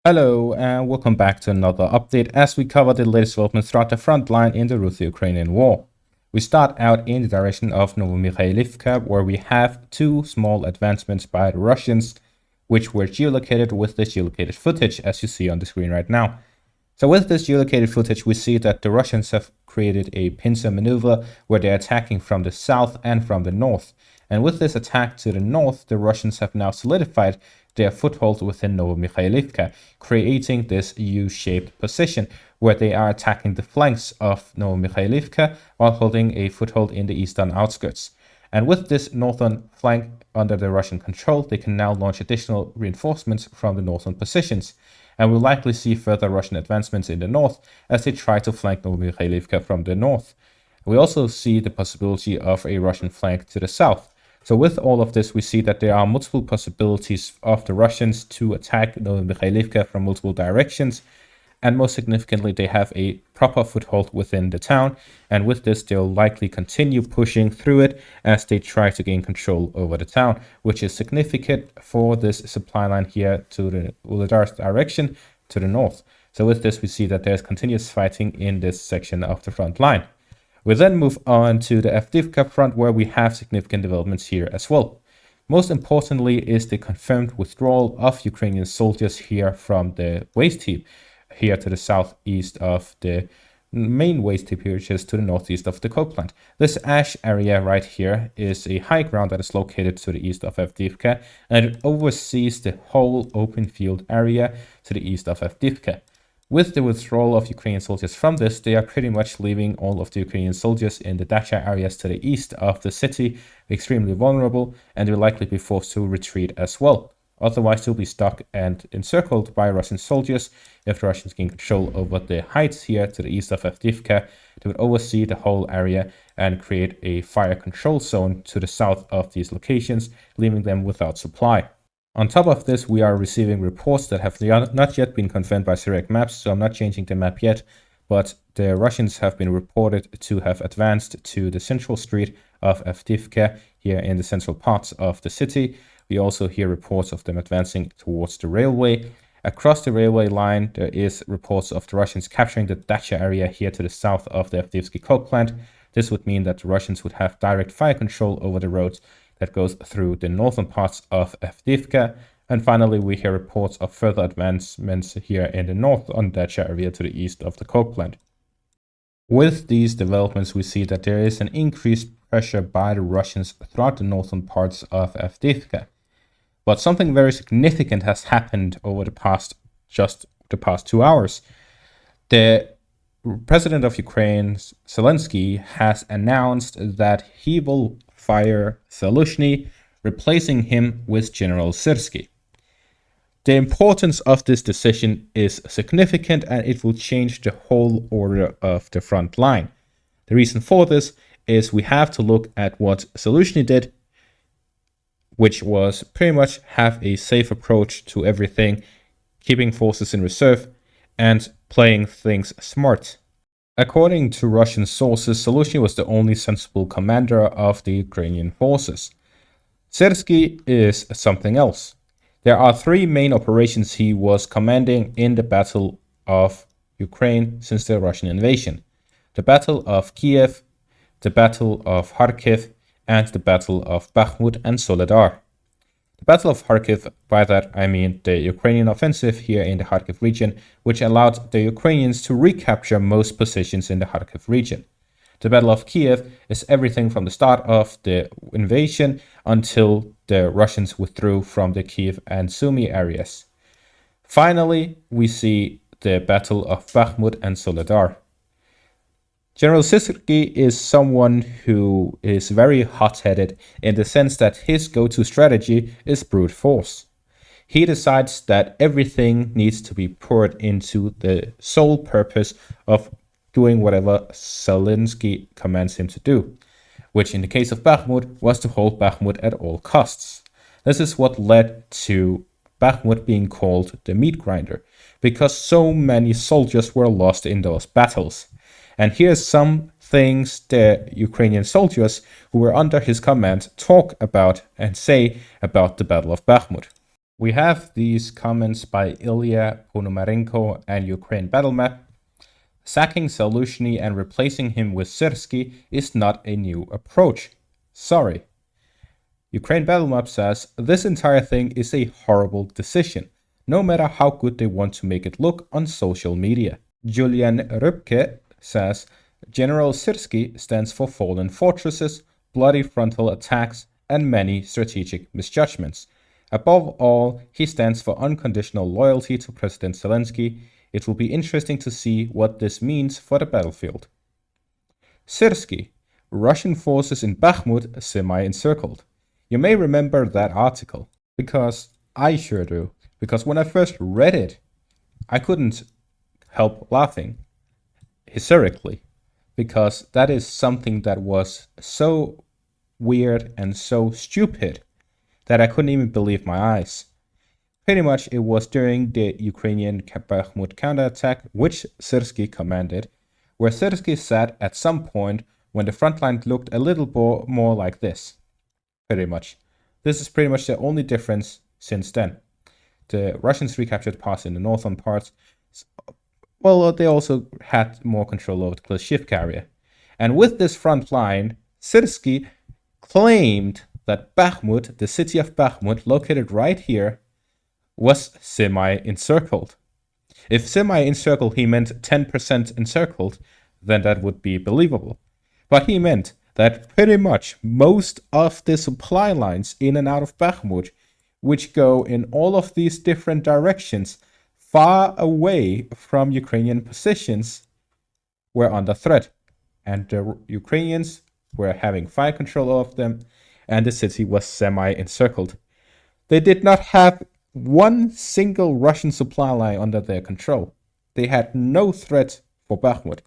Hello and welcome back to another update as we cover the latest developments throughout the front line in the Russo-Ukrainian war. We start out in the direction of Novomykhailivka, where we have two small advancements by the Russians, which were geolocated with this geolocated footage as you see on the screen right now. So with this geolocated footage, we see that the Russians have created a pincer maneuver where they're attacking from the south and from the north. And with this attack to the north, the Russians have now solidified their foothold within Novomykhailivka, creating this U-shaped position where they are attacking the flanks of Novomykhailivka while holding a foothold in the eastern outskirts. And with this northern flank under the Russian control, they can now launch additional reinforcements from the northern positions. And we'll likely see further Russian advancements in the north as they try to flank Novomykhailivka from the north. We also see the possibility of a Russian flank to the south. So with all of this, we see that there are multiple possibilities of the Russians to attack Novomykhailivka from multiple directions. And most significantly, they have a proper foothold within the town. And with this, they'll likely continue pushing through it as they try to gain control over the town, which is significant for this supply line here to the Uladar direction to the north. So with this, we see that there's continuous fighting in this section of the front line. We then move on to the Avdiivka front, where we have significant developments here as well. Most importantly is the confirmed withdrawal of Ukrainian soldiers here from the waste heap, here to the southeast of the main waste heap, which is to the northeast of the coke plant. This ash area right here is a high ground that is located to the east of Avdiivka, and it oversees the whole open field area to the east of Avdiivka. With the withdrawal of Ukrainian soldiers from this, they are pretty much leaving all of the Ukrainian soldiers in the dacha areas to the east of the city extremely vulnerable, and they will likely be forced to retreat as well. Otherwise, they'll be stuck and encircled by Russian soldiers. If the Russians gain control over the heights here to the east of Avdiivka, they would oversee the whole area and create a fire control zone to the south of these locations, leaving them without supply. On top of this, we are receiving reports that have not yet been confirmed by Syrsky maps, so I'm not changing the map yet, but the Russians have been reported to have advanced to the central street of Avdiivka, here in the central parts of the city. We also hear reports of them advancing towards the railway. Across the railway line, there is reports of the Russians capturing the dacha area here to the south of the Avdiivka coke plant. This would mean that the Russians would have direct fire control over the roads that goes through the northern parts of Avdiivka. And finally, we hear reports of further advancements here in the north on dacha area to the east of the coke plant. With these developments, we see that there is an increased pressure by the Russians throughout the northern parts of Avdiivka. But something very significant has happened over the past 2 hours. The president of Ukraine, Zelensky, has announced that he will fire Zaluzhny, replacing him with General Syrsky. The importance of this decision is significant, and it will change the whole order of the front line. The reason for this is we have to look at what Zaluzhny did, which was pretty much have a safe approach to everything, keeping forces in reserve and playing things smart. According to Russian sources, Zaluzhny was the only sensible commander of the Ukrainian forces. Syrsky is something else. There are 3 main operations he was commanding in the Battle of Ukraine since the Russian invasion: the Battle of Kiev, the Battle of Kharkiv, and the Battle of Bakhmut and Soledar. The Battle of Kharkiv, by that I mean the Ukrainian offensive here in the Kharkiv region, which allowed the Ukrainians to recapture most positions in the Kharkiv region. The Battle of Kiev is everything from the start of the invasion until the Russians withdrew from the Kiev and Sumy areas. Finally, we see the Battle of Bakhmut and Soledar. General Syrsky is someone who is very hot-headed in the sense that his go-to strategy is brute force. He decides that everything needs to be poured into the sole purpose of doing whatever Zelensky commands him to do, which in the case of Bakhmut was to hold Bakhmut at all costs. This is what led to Bakhmut being called the meat grinder, because so many soldiers were lost in those battles. And here's some things the Ukrainian soldiers who were under his command talk about and say about the Battle of Bakhmut. We have these comments by Ilya Ponomarenko and Ukraine Battle Map. Sacking Zaluzhny and replacing him with Syrsky is not a new approach. Sorry. Ukraine Battle Map says, this entire thing is a horrible decision, no matter how good they want to make it look on social media. Julian Rybke says, General Syrsky stands for fallen fortresses, bloody frontal attacks, and many strategic misjudgments. Above all, he stands for unconditional loyalty to President Zelensky. It will be interesting to see what this means for the battlefield. Syrsky, Russian forces in Bakhmut semi-encircled. You may remember that article, because I sure do. Because when I first read it, I couldn't help laughing hysterically, because that is something that was so weird and so stupid that I couldn't even believe my eyes. Pretty much it was during the Ukrainian Bakhmut counterattack, which Syrsky commanded, where Syrsky sat at some point when the front line looked a little more like this. Pretty much. This is pretty much the only difference since then. The Russians recaptured parts in the northern parts. Well, they also had more control over the Klishivka area. And with this front line, Syrsky claimed that Bakhmut, the city of Bakhmut, located right here, was semi-encircled. If semi-encircled he meant 10% encircled, then that would be believable. But he meant that pretty much most of the supply lines in and out of Bakhmut, which go in all of these different directions, far away from Ukrainian positions, were under threat. And the Ukrainians were having fire control of them, and the city was semi-encircled. They did not have one single Russian supply line under their control. They had no threat for Bakhmut.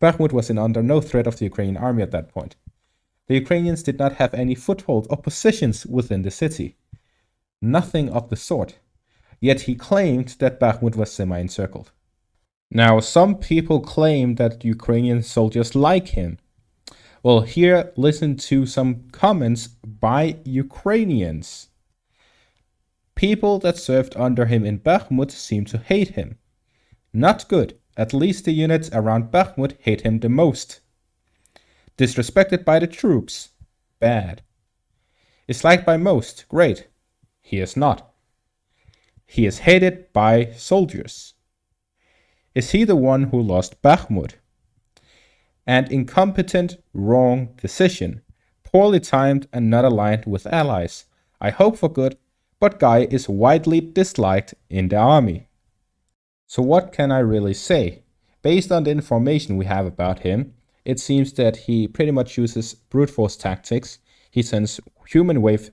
Bakhmut was under no threat of the Ukrainian army at that point. The Ukrainians did not have any foothold or positions within the city. Nothing of the sort. Yet he claimed that Bakhmut was semi-encircled. Now, some people claim that Ukrainian soldiers like him. Well, here, listen to some comments by Ukrainians. People that served under him in Bakhmut seem to hate him. Not good. At least the units around Bakhmut hate him the most. Disrespected by the troops. Bad. Is liked by most. Great. He is not. He is hated by soldiers. Is he the one who lost Bakhmut? And incompetent, wrong decision. Poorly timed and not aligned with allies. I hope for good, but guy is widely disliked in the army. So what can I really say? Based on the information we have about him, it seems that he pretty much uses brute force tactics. He sends human waves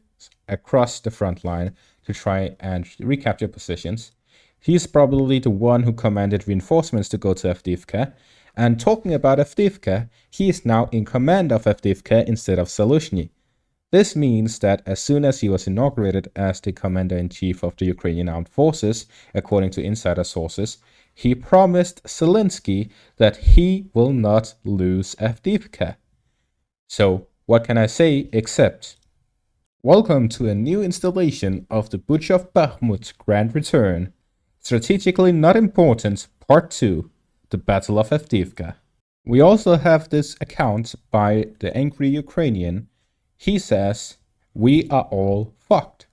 across the front line to try and recapture positions. He's probably the one who commanded reinforcements to go to Avdiivka. And talking about Avdiivka, he is now in command of Avdiivka instead of Zaluzhny. This means that as soon as he was inaugurated as the commander-in-chief of the Ukrainian armed forces, according to insider sources, he promised Zelensky that he will not lose Avdiivka. So, what can I say except, welcome to a new installation of the Butch of Bakhmut Grand Return. Strategically Not Important, Part 2, The Battle of Avdiivka. We also have this account by the angry Ukrainian. He says, we are all fucked.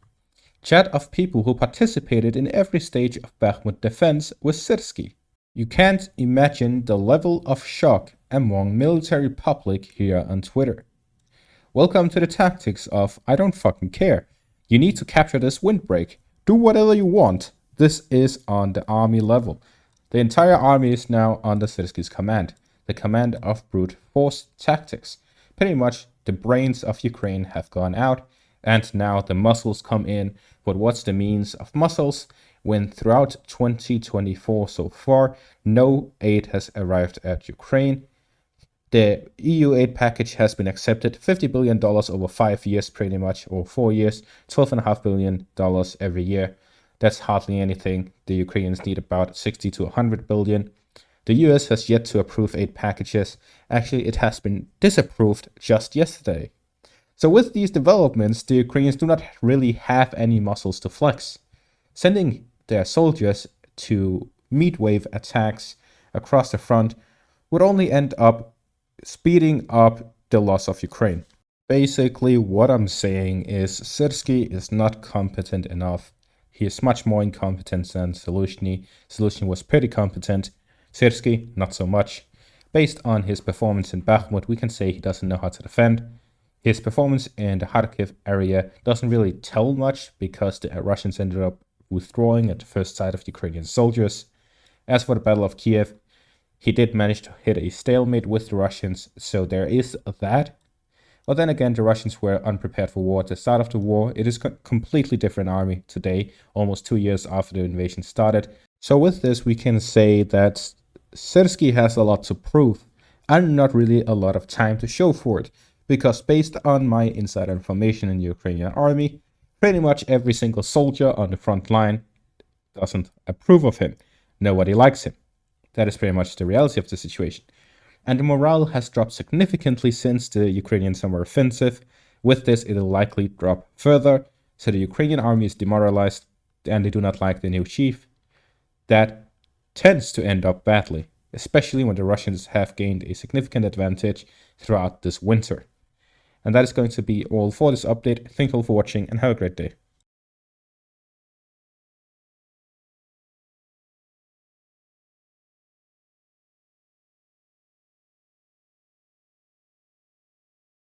Chat of people who participated in every stage of Bakhmut defense with Syrsky. You can't imagine the level of shock among military public here on Twitter. Welcome to the tactics of I don't fucking care. You need to capture this windbreak. Do whatever you want. This is on the army level. The entire army is now under Syrsky's command. The command of brute force tactics. Pretty much the brains of Ukraine have gone out, and now the muscles come in. But what's the means of muscles when throughout 2024 so far, no aid has arrived at Ukraine? The EU aid package has been accepted, $50 billion over 5 years pretty much, or 4 years, $12.5 billion every year. That's hardly anything. The Ukrainians need about 60 to 100 billion. The US has yet to approve aid packages. Actually, it has been disapproved just yesterday. So with these developments, the Ukrainians do not really have any muscles to flex. Sending their soldiers to meet wave attacks across the front would only end up speeding up the loss of Ukraine. Basically, what I'm saying is Syrsky is not competent enough. He is much more incompetent than Zaluzhny. Zaluzhny was pretty competent. Syrsky, not so much. Based on his performance in Bakhmut, we can say he doesn't know how to defend. His performance in the Kharkiv area doesn't really tell much because the Russians ended up withdrawing at the first sight of Ukrainian soldiers. As for the Battle of Kiev, he did manage to hit a stalemate with the Russians, so there is that. But then again, the Russians were unprepared for war at the start of the war. It is a completely different army today, almost 2 years after the invasion started. So with this, we can say that Syrsky has a lot to prove and not really a lot of time to show for it. Because based on my insider information in the Ukrainian army, pretty much every single soldier on the front line doesn't approve of him. Nobody likes him. That is pretty much the reality of the situation. And the morale has dropped significantly since the Ukrainian summer offensive. With this, it will likely drop further. So the Ukrainian army is demoralized and they do not like the new chief. That tends to end up badly, especially when the Russians have gained a significant advantage throughout this winter. And that is going to be all for this update. Thank you all for watching and have a great day.